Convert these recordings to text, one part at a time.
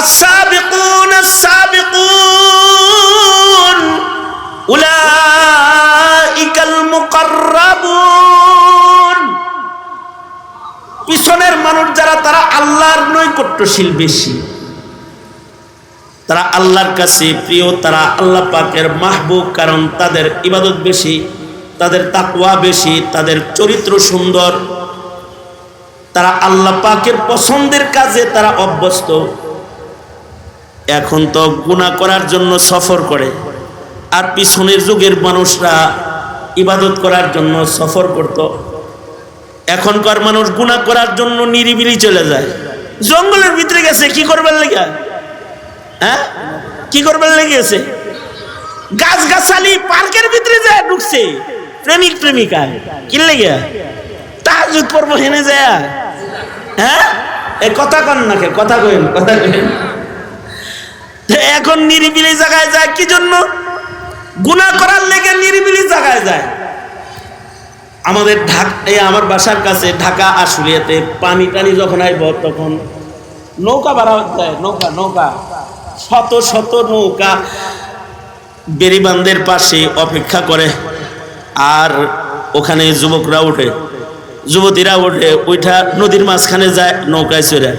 والسابقون السابقون أولئك المقربون পিছনের মানুষ যারা তারা আল্লাহর নৈকট্যশীল বেশি, তারা আল্লাহর কাছে প্রিয়, তারা আল্লাহ পাকের মাহবুব, কারণ তাদের ইবাদত বেশি, তাদের তাকওয়া বেশি, তাদের চরিত্র সুন্দর, তারা আল্লাহ পাকের পছন্দের কাজে তারা অভ্যস্ত। এখন তো গুনাহ করার জন্য সফর করে, আর পিছনের যুগের মানুষরা ইবাদত করার জন্য সফর করত। এখনকার মানুষ গুনাহ করার জন্য নিরিবিলি চলে যায়, জঙ্গলের ভিতরে গেছে কি করবার লেগে, হ্যাঁ কি করবার লেগে গেছে, গাছ গাছালি পার্কের ভিতরে যায় ঢুকছে, প্রেমিক প্রেমিকা কি লেগে তাহাজ্জুদ পড়ব হেনে যায়, হ্যাঁ এই কথা কন নাকি, কথা কইন, কথা কইন। এখন নিরিবিলি জায়গায় যায় কি জন্য, গুনাহ করার লেগে নিরিবিলি জায়গায় যায়। আমাদের আমার বাসার কাছে ঢাকা আশুলিয়াতে পানি টানি যখন আইব তখন নৌকা ভাড়া যায়, নৌকা নৌকা শত শত নৌকা বেড়িবান্ধের পাশে অপেক্ষা করে, আর ওখানে যুবকরা ওঠে, যুবতীরা ওঠে, ওইটা নদীর মাঝখানে যায় নৌকায় চড়ে,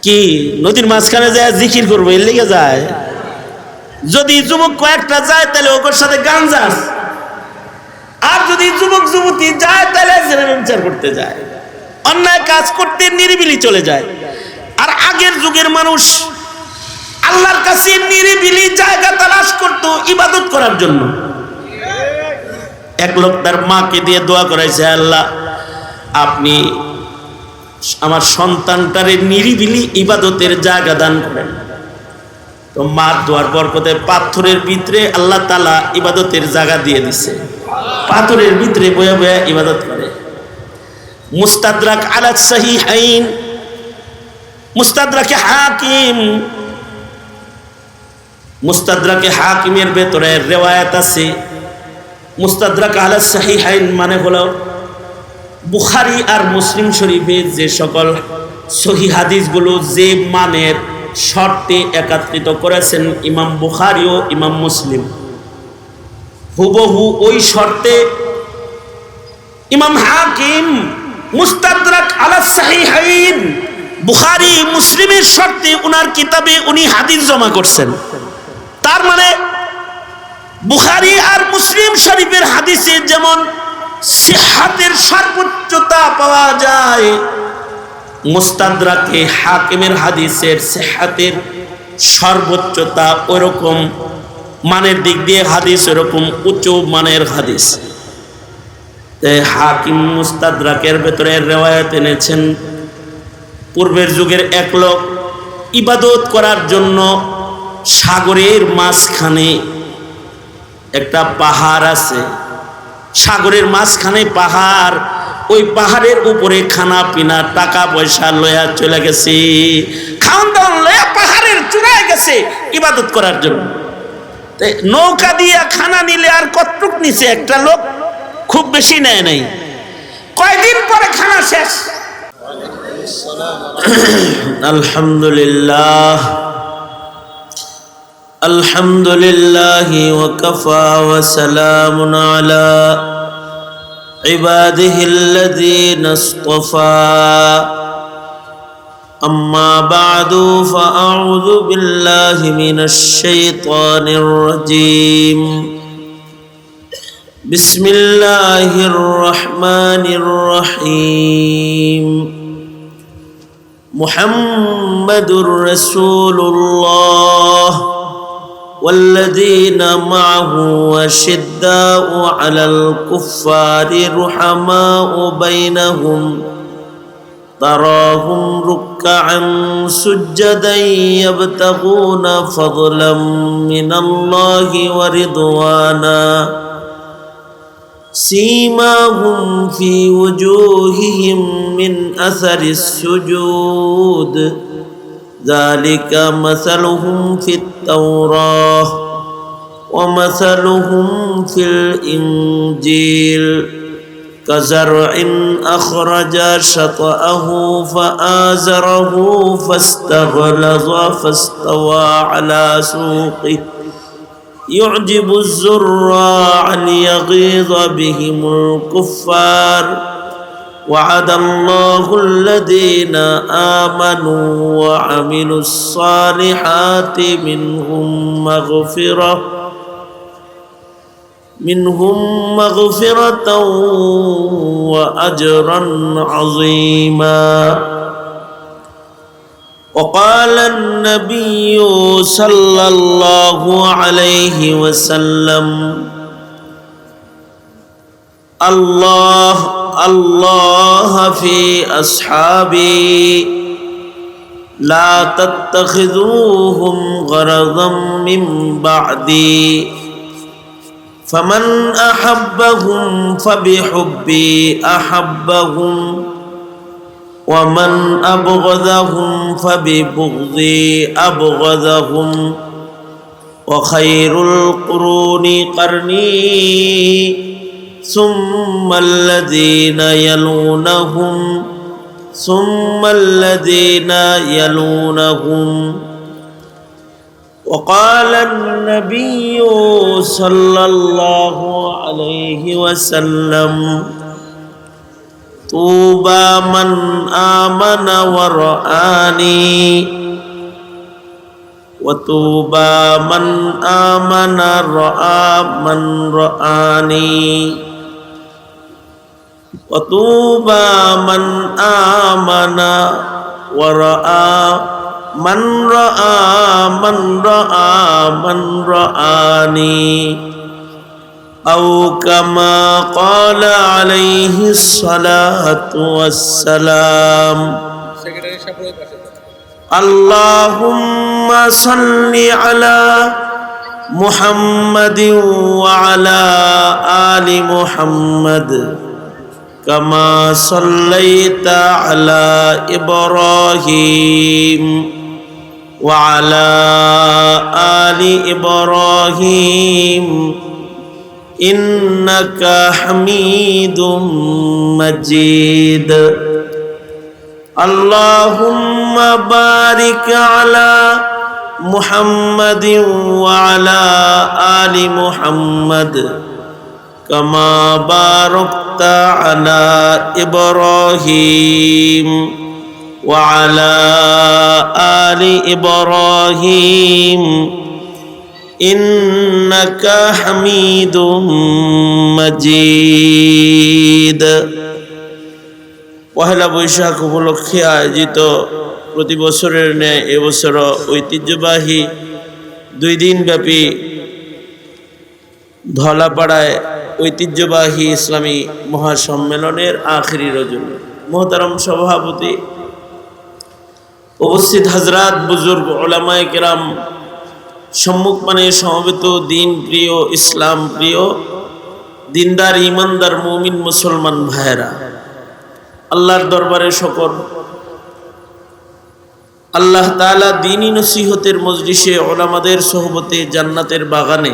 কি নদীর মাঝখানে যায় জিকির করবো এর লেগে যায়। যদি যুবক কয়েকটা যায় তাহলে ওর সাথে গান যাস, আর যদি যুবক যুবতী যায় তাহলে বিচার করতে যায়, অন্যায় কাজ করতে নিরিবিলি চলে যায়। আর আগের যুগের মানুষ আল্লাহর কাছে নিরিবিলি জায়গা তালাশ করত ইবাদত করার জন্য। এক লোক তার মাকে দিয়ে দোয়া করাইছে, আল্লাহ আপনি আমার সন্তানটারে নিরিবিলি ইবাদতের জায়গা দান করেন। তো মার দোয়ার বরকতে পাথরের ভিতরে আল্লাহ তাআলা ইবাদতের জায়গা দিয়ে দিছে, পাথরের ভিতরে বয়া বয়া ইবাদত করে। মুস্তাদরাক আলা সাহিহাইন, মুস্তাদরাকে হাকিম, মুস্তাদরাকে হাকিমের ভেতরে রিওয়ায়াত আছে। মুস্তাদরাক আলা সাহিহাইন মানে হলো বুখারী আর মুসলিম শরীফে যে সকল সহিহ হাদিসগুলো যে মানের শর্তে একত্রিত করেছেন ইমাম বুখারী ও ইমাম মুসলিম, হুবহু ওই শর্তে ইমাম হাকিম মুস্তাদরাক আলা সাহিহাইন বুখারী মুসলিমের শর্তে উনার কিতাবে উনি হাদিস জমা করছেন। তার মানে বুখারী আর মুসলিম শরীফের হাদিসে যেমন সিহহাতের সর্বোচ্চতা পাওয়া যায়, মুস্তাদরাকে হাকিমের হাদিসের সিহহাতের সর্বোচ্চতা ওরকম মানের দিক দিয়ে হাদিস ওরকম উচ্চ মানের হাদিস। হাকিম মুস্তাদরাকের ভেতরে রিওয়ায়াত এনেছেন, পূর্বের যুগের এক লোক ইবাদত করার জন্য সাগরের মাঝখানে একটা পাহাড় আছে, সাগরের মাঝখানে পাহাড়, ওই পাহাড়ের উপরে খানা পিনা টাকা পয়সা লয়া চলে গেছে, খাওয়ান দাওয়ান লয়া পাহাড়ের চূড়ায় গেছে ইবাদত করার জন্য। নৌকা দিয়া খানা নিলে আর কতটুক নিছে একটা লোক, খুব বেশি নেয় নাই, কয়দিন পরে খানা শেষ। আলহামদুলিল্লাহ আলহামদুলিল্লাহি ওয়া কাফা ওয়া সালামুন আলা ইবাদিহিল্লাযীনা ইসতাফা, আম্মা বা'দু ফাআউযু বিল্লাহি মিনাশ শাইতানির রাজীম। বিসমিল্লাহির রহমানির রহিম। মুহাম্মাদুর রাসূলুল্লাহ والذين معه أشداء على الكفار رحماء بينهم تراهم ركعا سجدا يبتغون فضلا من الله ورضوانا سيماهم في وجوههم من أثر السجود ذلك مثلهم في التوراة ومثلهم في الإنجيل كزرع أخرج شطأه فآزره فاستغلظ فاستوى على سوقه يعجب الزراع ليغيظ بهم الكفار وعد الله الذين آمنوا وعملوا الصالحات منهم مغفرة وأجرا عظيما. وقال النبي صلى الله عليه وسلم الله في أصحابي لا تتخذوهم غرضا من بعدي فمن أحبهم فبحبي أحبهم ومن أبغضهم فببغضي أبغضهم وخير القرون قرني ثم الذين يلونهم ثم الذين يلونهم. وقال النبي صلى الله عليه وسلم طوبى من آمن ورآني وطوبى من آمن رأى من رآني وطوبى من آمن ورأى من رأى من رأى من رآني أو كما قال عليه الصلاة والسلام. اللهم صل على محمد وعلى آل محمد كما صليت على إبراهيم وعلى آل إبراهيم إنك حميد مجيد. اللهم بارك على محمد وعلى آل محمد كما باركت على إبراهيم وعلى آل إبراهيم إنك حميد مجيد. পহেলা বৈশাখ উপলক্ষে আয়োজিত প্রতি বছরের ন্যায় এবছর ঐতিহ্যবাহী 2 দিনব্যাপী ধলাপাড়ায় ঐতিহ্যবাহী ইসলামী মহাসম্মেলনের আখেরি রজনী। মোহতারাম সভাপতি, উপস্থিত হযরত, বুজুর্গ, উলামায়ে কেরাম, সম্মুখপানে সমবেত দিন প্রিয়, ইসলাম প্রিয়, দিনদার, ইমানদার, মুমিন মুসলমান ভাইয়েরা, আল্লাহর দরবারে শুকর। আল্লাহ তাআলা দ্বীনি নসিহতের মজলিসে, উলামাদের সোহবতে, জান্নাতের বাগানে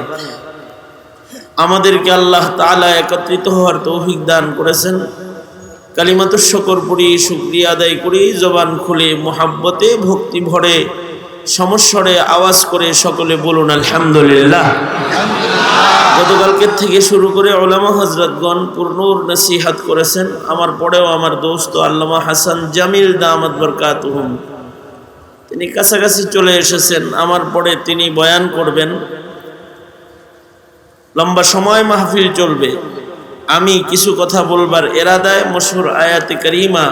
আমাদেরকে আল্লাহ তাআলা একত্রিত হওয়ার তৌফিক দান করেছেন। কালিমাতুশ শুকর পড়ি, শুকরিয়া আদায় করি, জবান খুলে মুহাব্বতে, ভক্তি ভরে, সমস্বরে আওয়াজ করে সকলে বলুন আলহামদুলিল্লাহ। গতকালকের থেকে শুরু করে উলামা হযরতগণ পূর্ণর নসিহত করেছেন। আমার পরেও আমার দোস্ত আল্লামা হাসান জামিল দামাত বরকাতুহুম, তিনি কাছাকাছি চলে এসেছেন। আমার পরে তিনি বয়ান করবেন, লম্বা সময় মাহফিল চলবে। আমি কিছু কথা বলবার এরাদায় মশহুর আয়াতে কারিমা,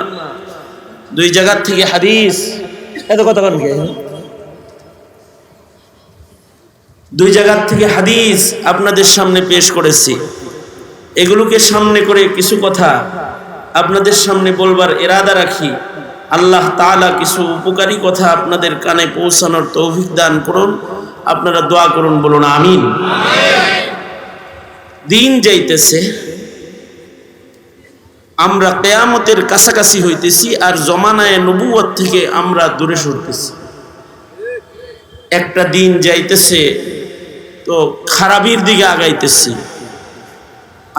2 জায়গা থেকে হাদিস, এত কথা কেন কে 2 জায়গা থেকে হাদিস আপনাদের সামনে পেশ করেছি। এগুলোকে সামনে করে কিছু কথা আপনাদের সামনে বলবার এরাদা রাখি। আল্লাহ তাআলা কিছু উপকারী কথা আপনাদের কানে পৌঁছানোর তৌফিক দান করুন। আপনারা দোয়া করুন, বলুন আমিন। দিন যাইতেছে, আমরা কিয়ামতের কাছাকাছি হইতেছি, আর জমানায়ে নবুয়ত থেকে আমরা দূরে সরতেছি। একটা দিন যাইতেছে তো খারাপির দিকে আগাইতেছি,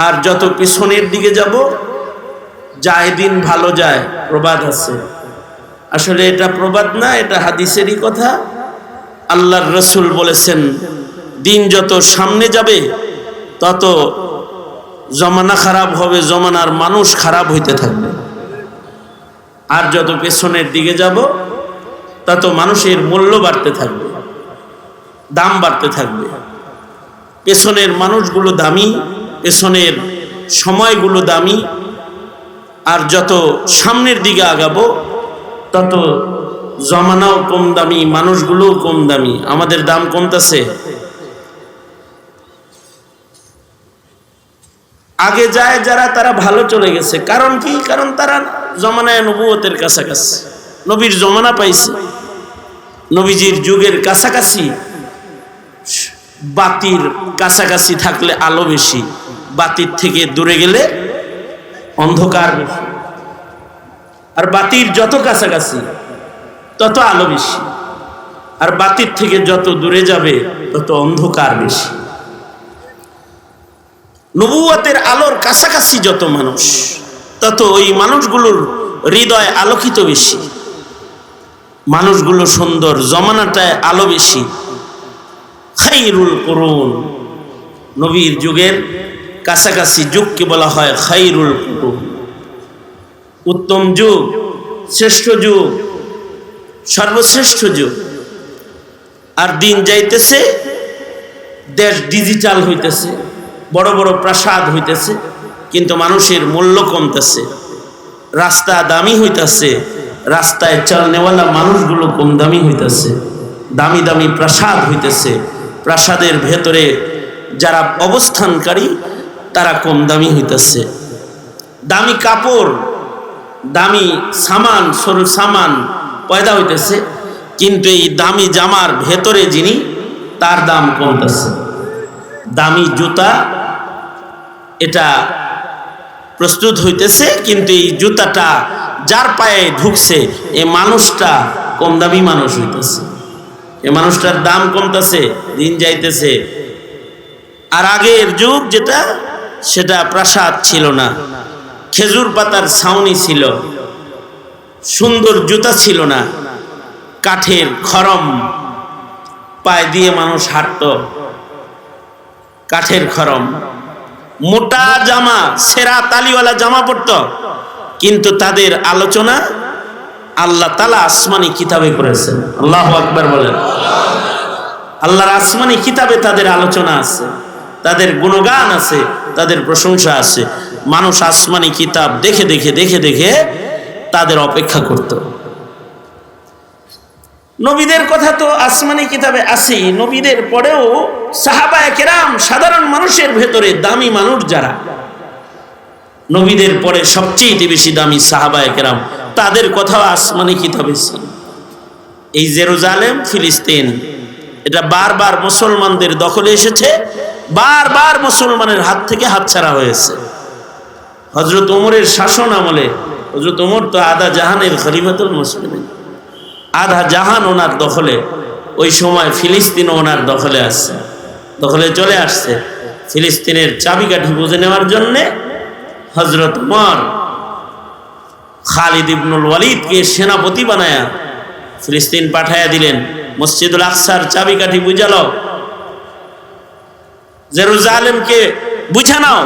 আর যত পিছনের দিকে যাব যায় দিন ভালো যায়, প্রবাদ আছে। আসলে এটা প্রবাদ না, এটা হাদিসেরই কথা। আল্লাহর রসুল বলেছেন, দিন যত সামনে যাবে তত জমানা খারাপ হবে, জমানার মানুষ খারাপ হইতে থাকবে। আর যত পেছনের দিকে যাব তত মানুষের মূল্য বাড়তে থাকবে, দাম বাড়তে থাকবে। পেছনের মানুষগুলো দামি, পেছনের সময়গুলো দামি। আর যত সামনের দিকে আগাবো তত জমানাও কম দামি, মানুষগুলোও কম দামি। আমাদের দাম কমতেছে। আগে যায় যারা, তারা ভালো চলে গেছে। কারণ কি? কারণ তারা জমানায় নবুয়তের কাছাকাছি, নবীর জমানা পাইছে, নবীজির যুগের কাছাকাছি। বাতির কাছাকাছি থাকলে আলো বেশি, বাতির থেকে দূরে গেলে অন্ধকার বেশি। আর বাতির যত কাছাকাছি তত আলো বেশি, আর বাতির থেকে যত দূরে যাবে তত অন্ধকার বেশি। নবুয়তের আলোর কাছাকাছি যত মানুষ, তত ওই মানুষগুলোর হৃদয় আলোকিত বেশি, মানুষগুলো সুন্দর, জমানাটায় আলো বেশি। খাইরুল কুরুন, নবীর যুগের কাছাকাছি যুগকে বলা হয় খাইরুল কুরুন, উত্তম যুগ, শ্রেষ্ঠ যুগ, সর্বশ্রেষ্ঠ যুগ। আর দিন যাইতেছে, দেশ ডিজিটাল হইতেছে, বড় বড় প্রাসাদ হইতেছে, কিন্তু মানুষের মূল্য কমতেছে। রাস্তা দামি হইতেছে, রাস্তায় চলনেওয়ালা মানুষগুলো কম দামি হইতেছে। দামি দামি প্রাসাদ হইতেছে, প্রাসাদের ভেতরে যারা অবস্থানকারী তারা কম দামি হইতেছে। দামি কাপড়, দামি সামান, সরু সামান পয়দা হইতেছে, কিন্তু এই দামি জামার ভেতরে যিনি, তার দাম কমতেছে। দামি জুতা এটা প্রস্তুত হইতেছে, কিন্তু এই জুতাটা যার পায়ে ঢুকছে এই মানুষটা কম দামি মানুষ হইতেছে, এই মানুষটার দাম কমতেছে, দিন যাইতেছে। আর আগের যুগ যেটা, সেটা প্রাসাদ ছিল না, খেজুর পাতার ছাউনি ছিল, সুন্দর জুতা ছিল না, কাঠের খরম পায়ে দিয়ে মানুষ হাঁটত, কাঠের খরম। মোটা জামা, সেরা তালিওয়ালা জামা পরত, কিন্তু তাদের আলোচনা আল্লাহ তাআলা আসমানি কিতাবে করেছেন। আল্লাহু আকবার বলেন। আল্লাহর আসমানি কিতাবে তাদের আলোচনা আছে, তাদের গুণগান আছে, তাদের প্রশংসা আছে। মানুষ আসমানি কিতাব দেখে দেখে দেখে দেখে তাদের অপেক্ষা করত। নবীদের কথা তো আসমানি কিতাবে আছেই, নবীদের পরেও সাহাবায়ে কেরাম, সাধারণ মানুষের ভেতরে দামি মানুষ যারা, নবীদের পরে সবচেয়ে বেশি দামি সাহাবায়ে কেরাম, তাদের কথাও আসমানি কিতাবে ছিল। এই জেরুজালেম, ফিলিস্তিন, এটা বারবার মুসলমানদের দখলে এসেছে, বারবার মুসলমানের হাত থেকে হাতছাড়া হয়েছে। হযরত ওমরের শাসন আমলে, হযরত ওমর তো আধা জাহানের খলিফাতুল মুসলিমিন, আধা জাহান ওনার দখলে। ওই সময় ফিলিস্তিন ওনার দখলে আসছে, দখলে চলে আসছে। ফিলিস্তিনের চাবিকাঠি বুঝে নেওয়ার জন্যে হযরত ওমর খালিদ ইবনুল ওয়ালিদকে সেনাপতি বানায়া ফিলিস্তিন পাঠাইয়া দিলেন। মসজিদুল আকসার চাবিকাঠি বুঝালো, জেরুজালেমকে বুঝা নাও।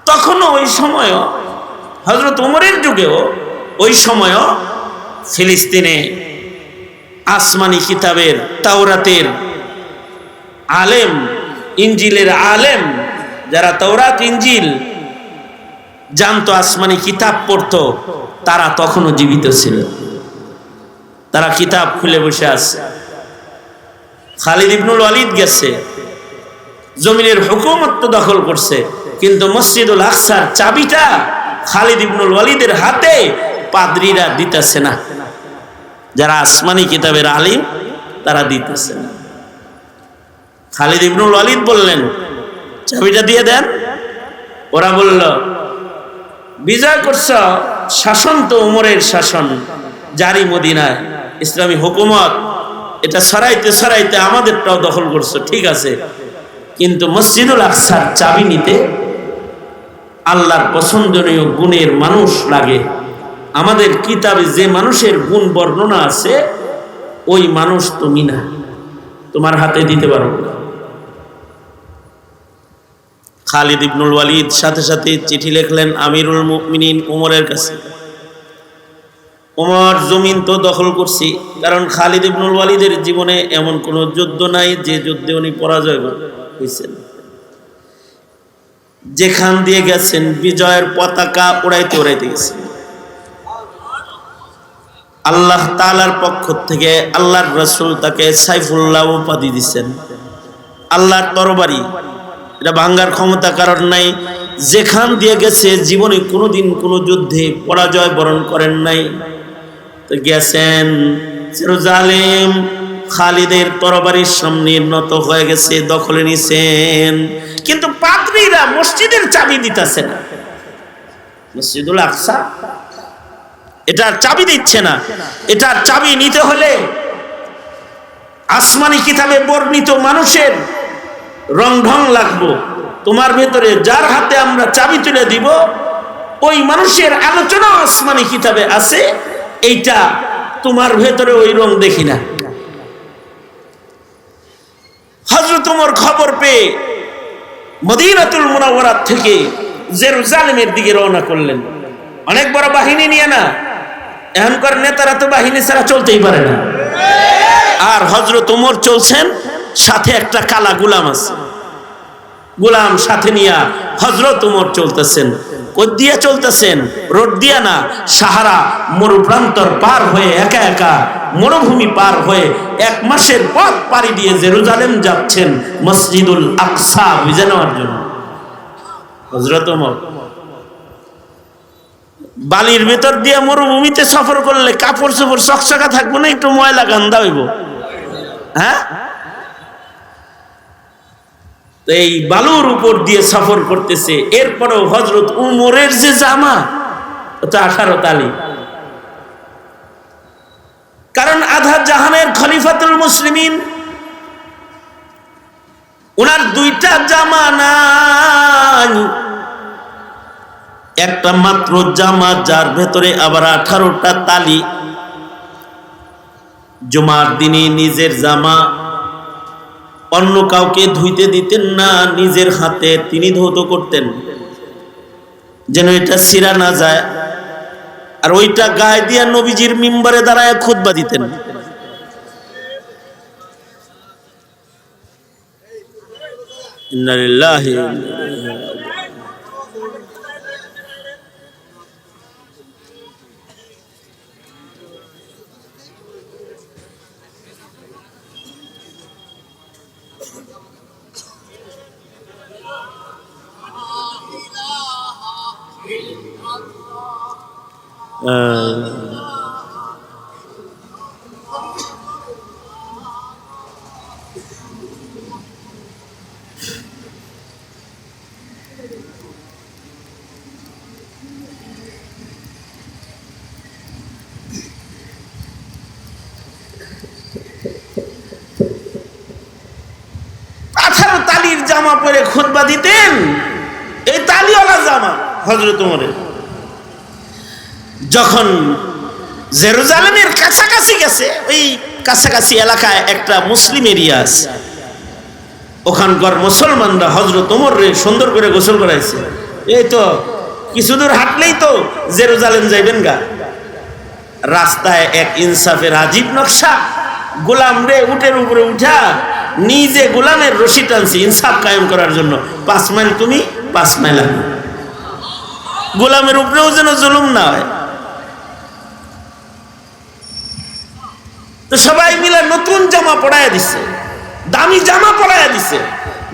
তখনও ওই সময়ও, হযরত ওমরের যুগেও, ওই সময়ও ফিলিস্তিনে আসমানি কিতাবের, তাওরাতের আলেম, ইঞ্জিলের আলেম, যারা তাওরাত ইঞ্জিল জানতো, আসমানি কিতাব পড়তো, তারা তখনও জীবিত ছিল। তারা কিতাব খুলে বসে আছে। খালিদ ইবনুল ওয়ালিদ গেছে, জমিনের হুকুমত তো দখল করছে, কিন্তু মসজিদুল আকসার চাবিটা খালিদ ইবনুল ওয়ালিদের হাতে পাদ্রীরা দিতেছে না। যারা আসমানি কিতাবের আলিম তারা দিতেছে না। খালিদ ইবনুল ওয়ালিদ বললেন, চাবিটা দিয়ে দেন। ওরা বলল, বিজয় করছ, শাসন তো ওমরের শাসন জারি মদিনায়, ইসলামী হুকুমত, এটা সরাইতে সরাইতে আমাদেরটাও দখল করছো, ঠিক আছে, কিন্তু মসজিদুল আকসার চাবি নিতে আল্লাহর পছন্দনীয় গুণের মানুষ লাগে। আমাদের কিতাবে যে মানুষের গুণ বর্ণনা আছে ওই মানুষ তুমি না, তোমার হাতে দিতে পারো না। খালিদ ইবনুল ওয়ালিদ সাথে সাথে চিঠি লিখলেন আমিরুল মুমিনিন ওমরের কাছে। ওমর, জমিন তো দখল করছি, কারণ খালিদ ইবনুল ওয়ালিদের জীবনে এমন কোন যুদ্ধ নাই যে যুদ্ধে উনি পরাজয় হয়েছেন। যেখান দিয়ে গেছেন বিজয়ের পতাকা উড়াইতে উড়াইতে গেছেন। আল্লাহ তাআলার পক্ষ থেকে আল্লাহর রাসূল তাকে সাইফুল্লাহ উপাধি দিচ্ছেন। আল্লাহর তরবারি, এটা ভাঙ্গার ক্ষমতা কারণ নাই। যেখান দিয়ে গেছে জীবনে কোনোদিন কোনো যুদ্ধে পরাজয় বরণ করেন নাই। তো গেছেন জেরুজালেম, খালিদের তরবারির সামনে নত হয়ে গেছে, দখলে নিছেন। কিন্তু পাদ্রীরা মসজিদের চাবি দিতেছে না, মসজিদুল আকসা এটার চাবি দিচ্ছে না। এটার চাবি নিতে হলে আসমানি কিতাবে বর্ণিত মানুষের রং ঢং লাগবো। তোমার ভেতরে যার হাতে আমরা চাবি তুলে দিব ওই মানুষের আলোচনা আসমানি কিতাবে আছে, এইটা তোমার ভেতরে ওই রং দেখি না। হযরত ওমর খবর পেয়ে মদিনাতুল মুনাওয়ারা থেকে জেরুজালেমের দিকে রওনা করলেন। অনেক বড় বাহিনী নিয়ে না, এখনকার নেতারা তো বাহিনী ছাড়া চলতেই পারে না। আর হযরত ওমর চলছেন, সাথে একটা কালা গোলাম আছে, গোলাম সাথে নিয়ে হযরত ওমর চলতেছেন। কোথ দিয়া চলতেছেন? রোড দিয়া না, সাহারা মরুপ্রান্তর পার হয়ে একা একা মরুভূমি পার হয়ে 1 মাসের পথ পাড়ি দিয়ে জেরুজালেম যাচ্ছেন মসজিদুল আকসা বুঝে নেওয়ার জন্য। হযরত ওমর বালির ভেতর দিয়ে মরুভূমিতে সফর করলে কাপড় চোপড় চকচকা থাকবো না, একটু ময়লা গান্দা হইব। হ্যাঁ, এই বালুর উপর দিয়ে সফর করতেছে। এরপরেও হযরত উমরের যে জামা, ওটা 18 তালি। কারণ আধা জাহানের খলিফাতুল মুসলিমিন, ওনার 2টা জামা নাই, একটা মাত্র জামা, যার ভেতরে আবার 18টা তালি। জুমার দিনে নিজের জামা অন্য কাউকে ধুইতে দিতেন না, নিজের হাতে তিনি ধৌত করতেন যেন এটা ছিঁড়া না যায়। আর ওইটা গায়ে দিয়া নবীজির মিম্বরে দাঁড়ায় খুতবা দিতেন। ইন্না লিল্লাহি ওয়া ইন্না ইলাইহি রাজিউন। জামা পরে খুতবা দিতেন, এই তালিওয়ালা জামা হযরত ওমরের। যখন জেরুজালেমের কাছাকাছি গেছে, ওই কাছাকাছি এলাকায় একটা মুসলিম এরিয়া আছে, ওখানকার মুসলমানরা হযরত ওমরে সুন্দর করে গোসল করাইছে। এই তো কিছু দূর হাঁটলেই তো জেরুজালেম যাইবেন গা। রাস্তায় এক ইনসাফের আজীব নকশা, গোলাম রে উটের উপরে উঠা নিজে গোলামের রশি টানছে ইনসাফ কায়েম করার জন্য। 5 মাইল তুমি, 5 মাইল আমি, গোলামের উপরেও যেন জুলুম না হয়। তো সবাই মিলে নতুন জামা পরাইয়া দিছে, দামি জামা পরাইয়া দিছে।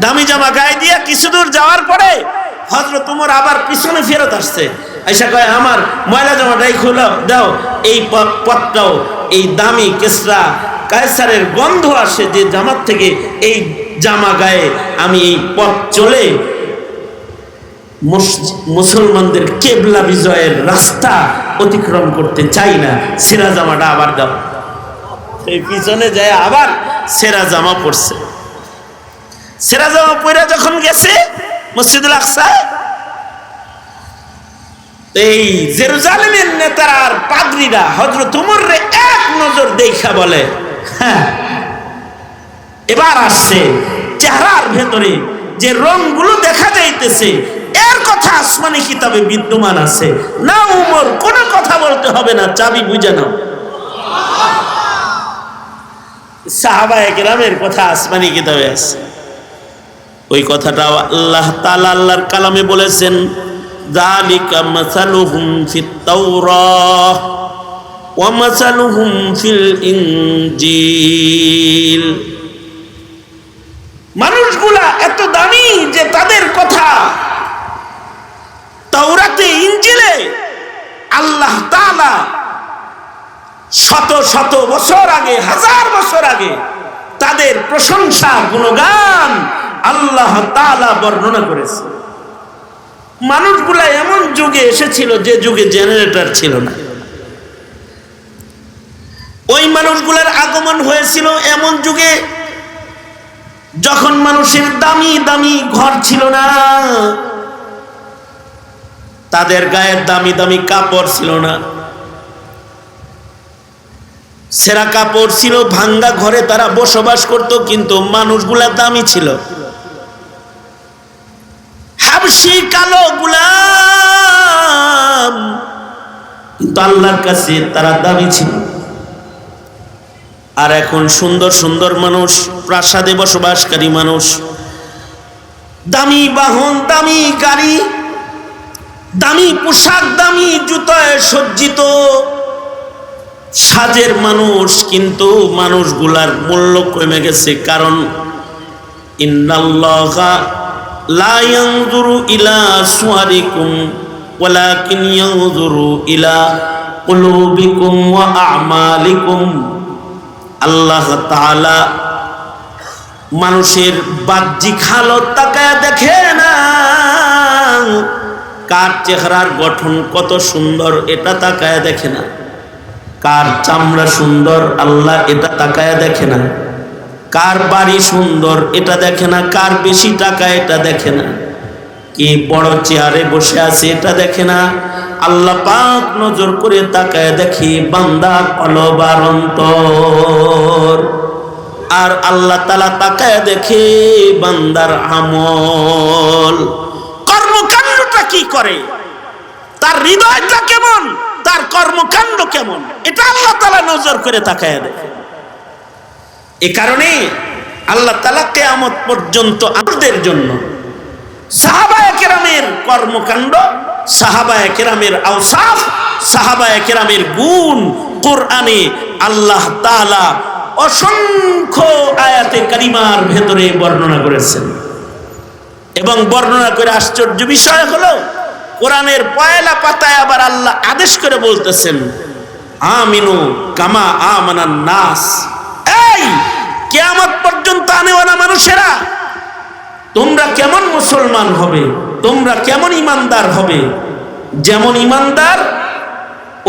দামি জামা গায়ে দিয়া কিছু দূর যাওয়ার পরে হযরত ওমর আবার পিছনে ফেরত আসছে, আইসা কয় আমার ময়লা জামাটাই খুলে দাও। এই পথটাও এই দামি কেসরা কায়সারের গন্ধ আসে যে জামার থেকে, এই জামা গায়ে আমি এই পথ চলে মুসলমানদের কেবলা বিজয়ের রাস্তা অতিক্রম করতে চাই না, সেরা জামাটা আবার দাও। এই পিছনে যায় আবার সেরা জামা পরছে। সেরা জামা পরে যখন গেছে মসজিদুল আকসায়, এই জেরুজালেমের নেতারা আর পাদ্রীরা হযরত উমরে এক নজর দেখা বলে, হ্যাঁ এবার আসছে চেহারার ভেতরে যে রংগুলো দেখা যাইতেছে এর কথা আসমানি কিতাবে বিদ্যমান আছে, না উমর কোনো কথা বলতে হবে না, চাবি বুঝে নাও। সাহাবায়ে কেরামের কথা আসমানি কিতাবে আছে। ওই কথাটা আল্লাহ তাআলা আল্লাহর কালামে বলেছেন, যালিকা মাসালুহুম ফিত তাওরাহ ওয়া মাসালুহুম ফিল ইনজিল। মানুষগুলা এত দামি যে তাদের কথা তাওরাতে ইনজিলে আল্লাহ তাআলা শত শত বছর আগে, হাজার বছর আগে তাদের প্রশংসা গুণগান আল্লাহ তাআলা বর্ণনা করেছে। মানুষগুলা এমন যুগে এসেছিল যে যুগে জেনারেটর ছিল না। ওই মানুষগুলার আগমন হয়েছিল এমন যুগে যখন মানুষের দামি দামি ঘর ছিল না, তাদের গায়ে দামি দামি কাপড় ছিল না, ছেঁড়া কাপড় ছিল, ভাঙ্গা ঘরে তারা বসবাস করত, কিন্তু মানুষগুলা দামি ছিল। হাবশী কালো গোলাম, কিন্তু আল্লাহর কাছে তারা দামি ছিল। আর এখন সুন্দর সুন্দর মানুষ, প্রাসাদে বসবাসকারী মানুষ, দামি বাহন, দামি গাড়ি, দামি পোশাক, দামি জুতায় সজ্জিত সাজের মানুষ, কিন্তু মানুষগুলার মূল্য কমে গেছে। কারণ ইন্নাল্লাহা লা ইয়ানজুরু ইলা সুওয়ারিকুম ওয়ালাকিন ইয়ানজুরু ইলা কুলুবিকুম ওয়া আমালিকুম। আল্লাহ তাআলা মানুষের বাহ্যিক হালত তাকায় দেখে না, কার চেহারার গঠন কত সুন্দর এটা তাকায় দেখে না, কার চামড়া সুন্দর আল্লাহ এটা তাকায় দেখে না, কার বাড়ি সুন্দর এটা দেখে না, কার বেশি টাকা এটা দেখে না, কি বড় চেয়ারে বসে আছে এটা দেখে না। আল্লাহ পাক নজর করে তাকায় দেখি বান্দার কলব আর অন্তর। আর আল্লাহ তাআলা তাকায় দেখে বান্দার আমল, কর্মকাণ্ডটা কি করে, তার হৃদয়টা কেমন, তার কর্মকাণ্ড কেমন, এটা আল্লাহ তাআলা নজর করে তাকায় দেখে। এ কারণে আল্লাহ তাআলা কিয়ামত পর্যন্ত আমাদের জন্য সাহাবায়ে কেরামের কর্মকাণ্ড, সাহাবায়ে কেরামের আওসাফ, সাহাবায়ে কেরামের গুণ কোরআনে আল্লাহ তাআলা অসংখ্য আয়াতে কারিমার ভেতরে বর্ণনা করেছেন। এবং বর্ণনা করে আশ্চর্য বিষয় হলো কোরআনের পয়লা পাতায় আবার আল্লাহ আদেশ করে বলতেছেন, আমিনু কামা আমানান নাস। এই কিয়ামত পর্যন্ত আনেওয়ালা মানুষেরা, তোমরা কেমন মুসলমান হবে, তোমরা কেমন ইমানদার হবে, যেমন ইমানদার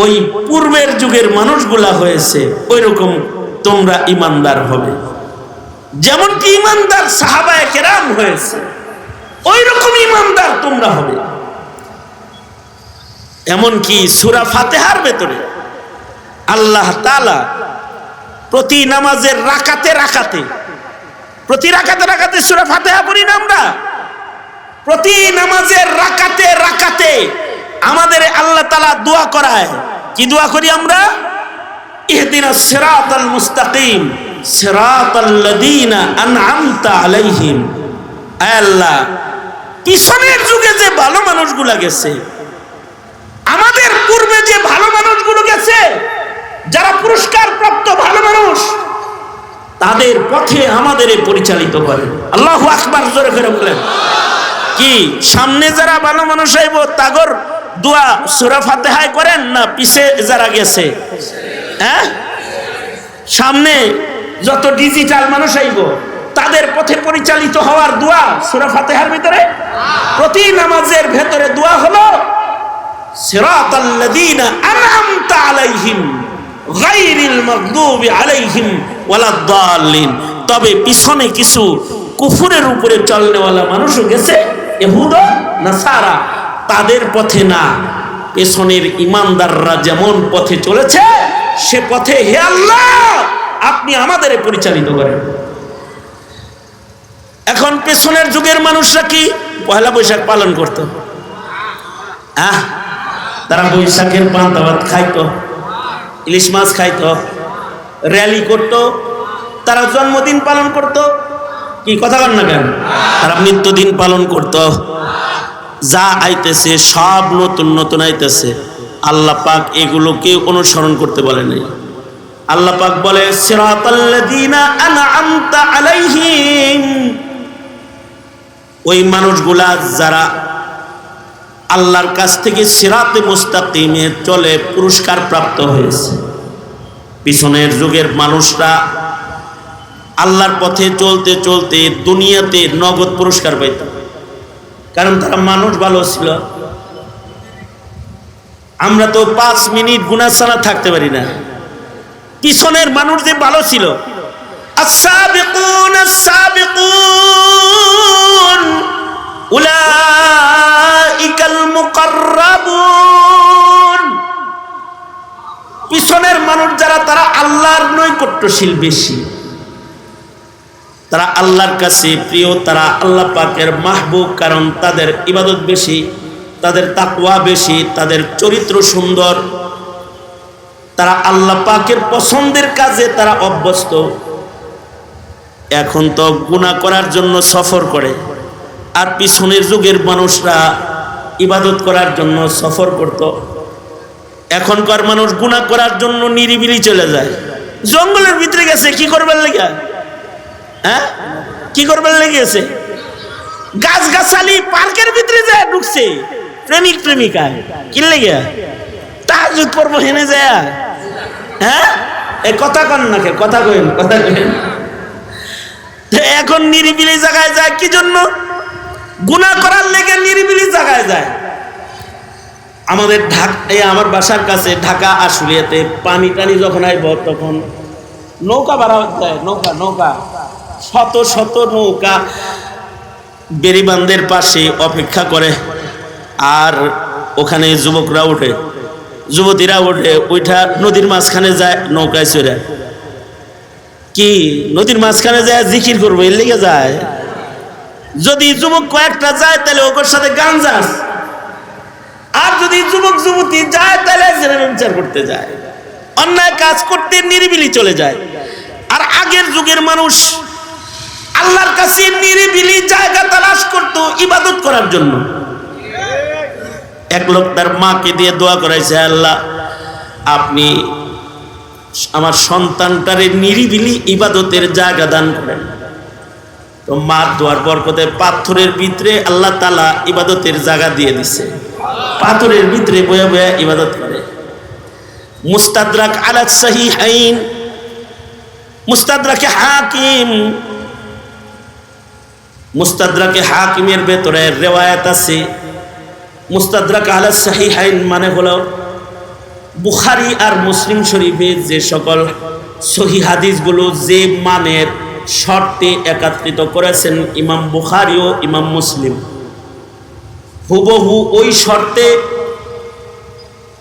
ওই পূর্বের যুগের মানুষগুলা হয়েছে ওই রকম তোমরা ইমানদার হবে। যেমন কি ইমানদার সাহাবায়ে কেরাম হয়েছে ওই রকম ইমানদার তোমরা হবে। এমন কি সূরা ফাতিহার ভেতরে আল্লাহ তাআলা প্রতি নামাজের রাকাতে রাকাতে, প্রতি রাকাতে রাকাতে সূরা ফাতিহা পড়ি না আমরা, প্রতি নামাজের রাকাতে রাকাতে আমাদের আল্লাহ তাআলা দোয়া করায়। কি দোয়া করি আমরা? ইহদিনাস সিরাতাল মুস্তাকিম সিরাতাল্লাযীনা আন'আমতা আলাইহিম। আল্লাহ, পিছনের যুগে যে ভালো মানুষগুলো গেছে, আমাদের পূর্বে যে ভালো মানুষগুলো গেছে, যারা পুরস্কার প্রাপ্ত ভালো মানুষ, তাদের পথে আমাদের পরিচালিত করে। আল্লাহু আকবার, জোরে করে বলেন। কি সামনে যারা ভালো মানুষ আইব তাগর দোয়া সূরা ফাতিহায় করেন না পিছে যারা গেছে? হ্যাঁ, সামনে যত ডিজিটাল মানুষ আইব তাদের পথে পরিচালিত হওয়ার দোয়া সূরা ফাতিহার ভিতরে। প্রতি নামাজের ভেতরে দোয়া হলো সিরাতাল্লাযীনা আন'আমতা আলাইহিম গায়রিল মাগদুবি আলাইহিম ওয়ালাদ-দাল্লিন। তবে পিছনে কিছু কুফরের উপরে চলনেওয়ালা মানুষও গেছে, ইহুদ নাসারা, তাদের পথে না, পেছনের ইমানদাররা যেমন পথে চলেছে সে পথে হে আল্লাহ আপনি আমাদের পরিচালিত করেন। এখন পেছনের যুগের মানুষরা কি পয়লা বৈশাখ পালন করত? তারা বৈশাখের পান্তা ভাত খাইতো, ইলিশ মাছ খাইতো, র্যালি করত, তারা জন্মদিন পালন করত। কি কথা বল না কেন? তারা মৃত্যুদিন পালন করত। যা আইতেছে সব নতুন নতুন আইতেছে। আল্লাহ পাক এগুলোকে অনুসরণ করতে বলে নাই। আল্লাহ পাক বলে সিরাতাল্লাযীনা আনআমতা আলাইহিম, ওই মানুষগুলা যারা আল্লাহর কাছ থেকে সিরাতে মুস্তাকিমে চলে পুরস্কার প্রাপ্ত হয়েছে। পিছনের যুগের মানুষরা আল্লাহর পথে চলতে চলতে দুনিয়াতে নগদ পুরস্কার পাইত, কারণ তারা মানুষ ভালো ছিল। আমরা তো 5 মিনিট গুনাহ ছাড়া থাকতে পারি না। পিছনের মানুষ যে ভালো ছিল, আস-সাবিকুন আস-সাবিকুন উলাইকাল মুকাররাবুন, পিছনের মানুষ যারা তারা আল্লাহর নৈকট্যশীল বেশি, তারা আল্লাহর কাছে প্রিয়, তারা আল্লাহ পাকের মাহবুব, কারণ তাদের ইবাদত বেশি, তাদের তাকওয়া বেশি, তাদের চরিত্র সুন্দর, তারা আল্লাহ পাকের পছন্দের কাজে তারা অভ্যস্ত। এখন তো গুনাহ করার জন্য সফর করে, আর পিছনের যুগের মানুষরা ইবাদত করার জন্য সফর করত। এখনকার মানুষ গুনাহ করার জন্য নিরিবিলি চলে যায়, জঙ্গলের ভিতরে গেছে কি করবার লেগে? কি করবার লেগেছে? গাছ গাছালি পার্কের ভিতরে যায় ঢুকছে, প্রেমিক প্রেমিকা কি লেগে তাহাজ্জুদ পড়বো হেনে যায়। এই কথা কন না, কথা কইন, কথা কইন। এখন নিরিবিলি জায়গায় যায় কি জন্য? গুনাহ করার লেগে নিরিবিলি জায়গায় যায়। আমাদের আমার বাসার কাছে ঢাকা আশুলিয়াতে পানি টানি যখন আইব তখন নৌকা ভাড়া যায়, নৌকা শত শত নৌকা বেড়িবান্ধের পাশে অপেক্ষা করে, আর ওখানে যুবকরা ওঠে, যুবতীরা ওঠে, ওইটা নদীর মাঝখানে যায় নৌকায় চড়ে। কি নদীর মাঝখানে যায় জিকির করবো এর লেগে যায়? যদি যুবক কয়েকটা যায় তাহলে ওর সাথে গান যাস, আর যদি যুবক যুবতী যায় তাহলে বিচার করতে যায়, অন্যায় কাজ করতে নিরিবিলি চলে যায়। আর আগের যুগের মানুষ আল্লাহর কাছে নিরিবিলি জায়গা তালাশ করত ইবাদত করার জন্য। এক লোক তার মাকে দিয়ে দোয়া করাইছে, আল্লাহ আপনি আমার সন্তানটারে নিরিবিলি ইবাদতের জায়গা দান করেন। তো মার দোয়ার বরকতে পাথরের ভিতরে আল্লাহ তাআলা ইবাদতের জায়গা দিয়ে দিছে, পাথরের ভিতরে বয়া বয়া ইবাদত করে। মুস্তাদরাক আলা সাহিহাইন, মুস্তাদরাকে হাকিম, মুস্তাদরাকে হাকিমের ভেতরে রিওয়ায়াত আছে। মুস্তাদরাক আলা সাহিহাইন মানে হলো বুখারী আর মুসলিম শরীফে যে সকল সহিহ হাদিসগুলো যে মানের শর্তে একত্রিত করেছেন ইমাম বুখারী ও ইমাম মুসলিম, হুবহু ওই শর্তে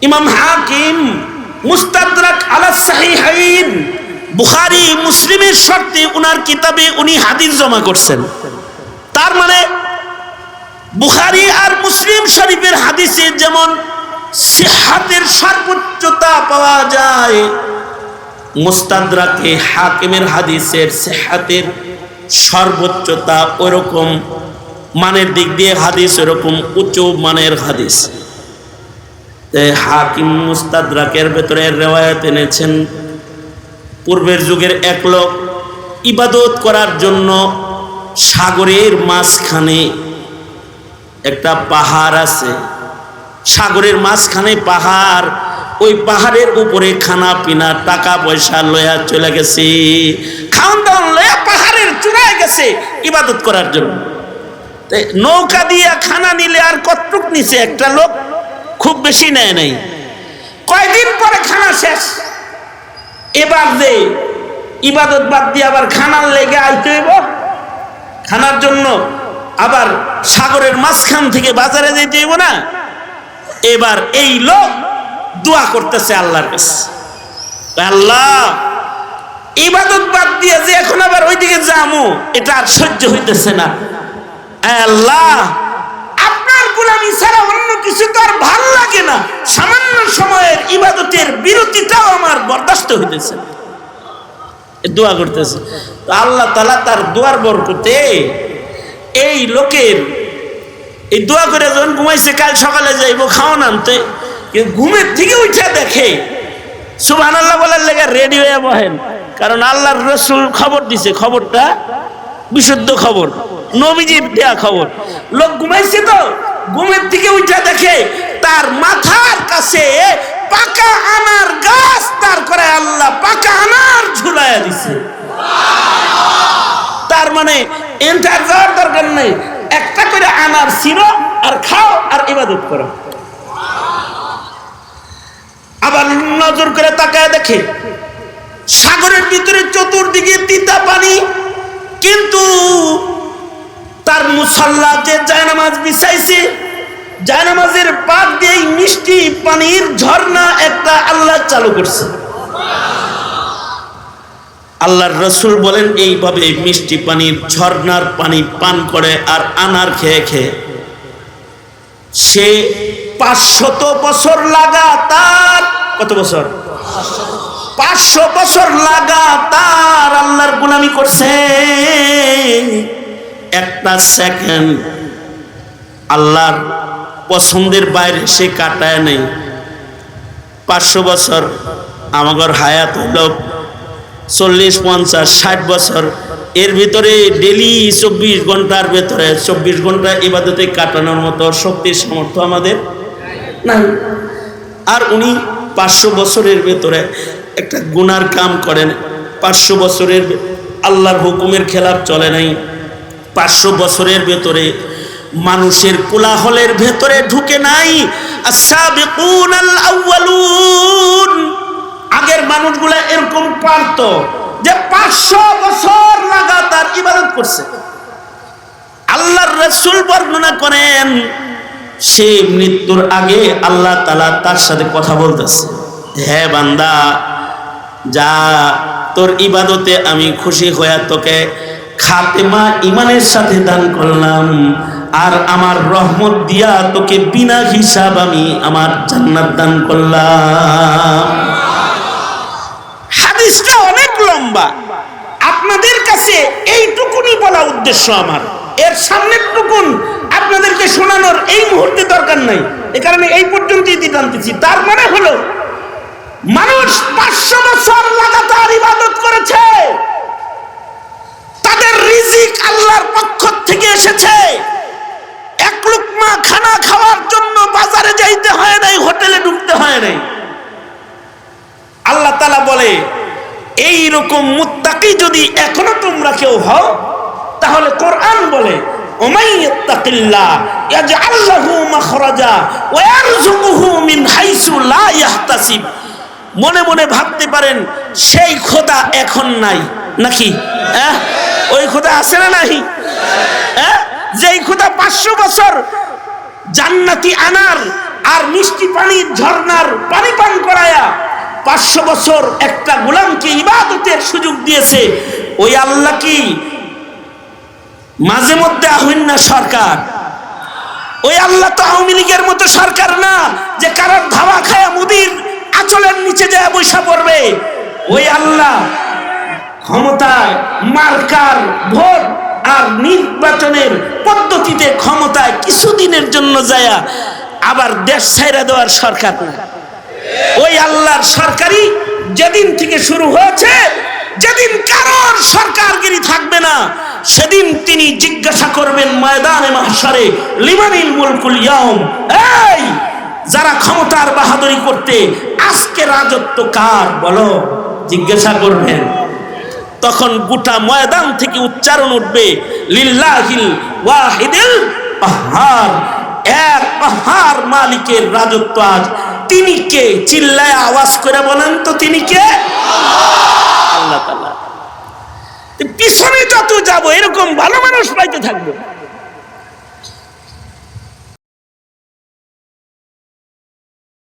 ইমাম হাকিম মুস্তাদরাক আলা সাহিহাইন বুখারী মুসলিমের শর্তে উনার কিতাবে উনি হাদিস জমা করছেন। তার মানে বুখারী আর মুসলিম শরীফের হাদিসে যেমন সিহহাতের সর্বোচ্চতা পাওয়া যায়, মুস্তাদরাকে হাকিমের হাদিসের সিহহাতের সর্বোচ্চতা ওইরকম মানের দিক দিয়ে হাদিস ওইরকম উচ্চ মানের হাদিস। হাকিম মুস্তাদরাকের ভেতরে রিওয়ায়াত এনেছেন, পূর্বের যুগের এক লোক ইবাদত করার জন্য সাগরের মাঝখানে একটা পাহাড় আছে, সাগরের মাঝখানে পাহাড়, ওই পাহাড়ের উপরে খানা পিনা টাকা পয়সা লয়া চলে গেছে, খাওয়ান দাওয়ান লয়া পাহাড়ের চূড়ায় গেছে ইবাদত করার জন্য। নৌকা দিয়া খানা নিলে আর কতটুক নিছে একটা লোক, খুব বেশি নেয় নাই। কয়দিন পরে খানা শেষ, এবার যে ইবাদত বাদ দিয়ে আবার খানার লেগে আইতে হইব, খানার জন্য আবার সাগরের মাঝখান থেকে বাজারে যেতে হইব না, এবার এই লোক দোয়া করতেছে আল্লাহর কাছে, আল্লাহ ইবাদত বাদ দিয়ে যে এখন আবার ওইদিকে যামু এটা আর সহ্য হইতেছে না, আল্লাহ আপনার গোলামি ছাড়া অন্য কিছু তো আর ভাল লাগে না, সামান্য সময়ের ইবাদতের বিরতিটাও আমার বরদাস্ত হইতেছে। দোয়া করতেছে তো আল্লাহ তাআলা তার দোয়ার বরকতে এই লোকের এই দোয়া করে যখন ঘুমাইছে, কাল সকালে যাইব খাওয়ান আনতে, ঘুমের থেকে উঠে দেখে সুবহানাল্লাহ বলার লেগে রেডি হয়ে বহেন, কারণ আল্লাহর রাসূল খবর দিছে, খবরটা বিশুদ্ধ খবর, নবীজির দেয়া খবর। লোক ঘুমাইছে তো ঘুমের থেকে উঠে দেখে তার মাথার কাছে পাকা আনার গাছ, তার করে আল্লাহ পাকা আনার ঝুলাইয়া দিছে। তার মানে এন্টার যাওয়ার দরকার নেই, একটা করে আনার ছিঁড়ো আর খাও আর ইবাদত করো। আবার নজর করে তাকায় দেখে সাগরের ভিতরে চতুর্দিকে তিতা পানি, কিন্তু তার মুসাল্লা যে জায়নামাজ বিছাইছে, জায়নামাজের পাক দিয়ে মিষ্টি পানির ঝর্ণা একটা আল্লাহ চালু করছে। আল্লাহর রাসূল বলেন এইভাবে মিষ্টি পানির ঝর্ণার পানি পান করে আর আনার খেয়ে খেয়ে সে 500 বছর লাগাতার, কত বছর? 500 বছর লাগাতার আল্লাহর গোলামি করছে। একটা সেকেন্ড আল্লাহর পছন্দের বাইরে সে কাটায় নেই। 500 বছর আমাদের হায়াত হইল 40, 50, 60 বছর, এর ভিতরে ডেলি 24 ঘন্টার ভেতরে 24 ঘন্টা ইবাদতে কাটানোর মতো শক্তি সামর্থ্য আমাদের নাই। আর উনি 500 বছরের ভেতরে একটা গুনার কাম করেন, 500 বছরের আল্লাহর হুকুমের খেলাফ চলে নাই, 500 বছরের ভেতরে মানুষের কোলাহলের ভেতরে ঢুকে নাই। আস-সাবিকুনাল আউয়ালুন, আগের মানুষগুলা এরকম পারতো যে 500 বছর লাগাতার ইবাদত করছে। আল্লাহর রাসূল বর্ণনা করেন সে মৃত্যুর আগে আল্লাহ তাআলা তার সাথে কথা বলতেছে, হে বান্দা যা, তোর ইবাদতে আমি খুশি হয়ে তোকে খাতেমা ইমানের সাথে দান করলাম, আর আমার রহমত দিয়া তোকে বিনা হিসাব আমি আমার জান্নাত দান করলাম। হাদিসটা অনেক লম্বা, আপনাদের কাছে এইটুকুনি বলা উদ্দেশ্য আমার, এর সামনের টুকুন আপনাদেরকে শোনানোর এই মুহূর্তে দরকার নাই, এ কারণে এই পর্যন্তই দিতে আনতেছি। তার মানে হলো মানুষ 500 বছর লাগাতার ইবাদত করেছে, তাদের রিজিক আল্লাহর পক্ষ থেকে এসেছে, এক লুকমা খানা খাওয়ার জন্য বাজারে যাইতে হয় নাই, হোটেলে ঢুকতে হয় নাই। আল্লাহ তাআলা বলে এই রকম মুত্তাকি যদি এখনো তোমরা কেউ হও, তাহলে কোরআন বলে ওমাইয়াত্তাকিল্লাহ ইয়াজআল লাহু মাখরাজা ওয়া ইয়ারযুকুহু মিন হাইসু লা ইয়াহতাসিব। মনে মনে ভাবতে পারেন সেই খোদা এখন নাই নাকি? ওই খোদা আছে না নাই? যেই খোদা 500 বছর জান্নাতি আনার আর মিষ্টি পানির ঝর্ণার পানি পান করায়া 500 বছর একটা গোলামকে ইবাদতের সুযোগ দিয়েছে, ওই আল্লাহ কি মাঝে মধ্যে আহ্বান না সরকার? ওই আল্লাহ তো আওয়ামী লীগের মতো সরকার না যে কারোর ধাওয়া খায়া মুদির আঁচলের নিচে যায় বৈশা পড়বে। ওই আল্লাহ ক্ষমতায় মার্কার ভোট আর নির্বাচনের পদ্ধতিতে ক্ষমতায় কিছুদিনের জন্য যায়া আবার দেশ ছাইরা দেওয়ার সরকার না। ওই আল্লাহর সরকারি যেদিন থেকে শুরু হয়েছে, যেদিন কারোর সরকারগিরি থাকবে না, সেদিন তিনি জিজ্ঞাসা করবেন ময়দানে মাহশারে, লিমানিল মুলকুল ইয়াউম, এই যারা ক্ষমতার বাহাদুরি করতে আজকে রাজত্ব কার বলো, জিজ্ঞাসা করবেন। তখন গোটা ময়দান থেকে উচ্চারণ উঠবে লিল্লাহিল ওয়াহিদিল কাহ্হার, এক কাহ্হার মালিকের রাজত্ব আজ। তিনি কে? চিল্লায় আওয়াজ করে বলেন তো তিনি কে? আল্লাহ তাআলা। পিছনে যত যাব এরকম ভালো মানুষ পাইতে থাকবো।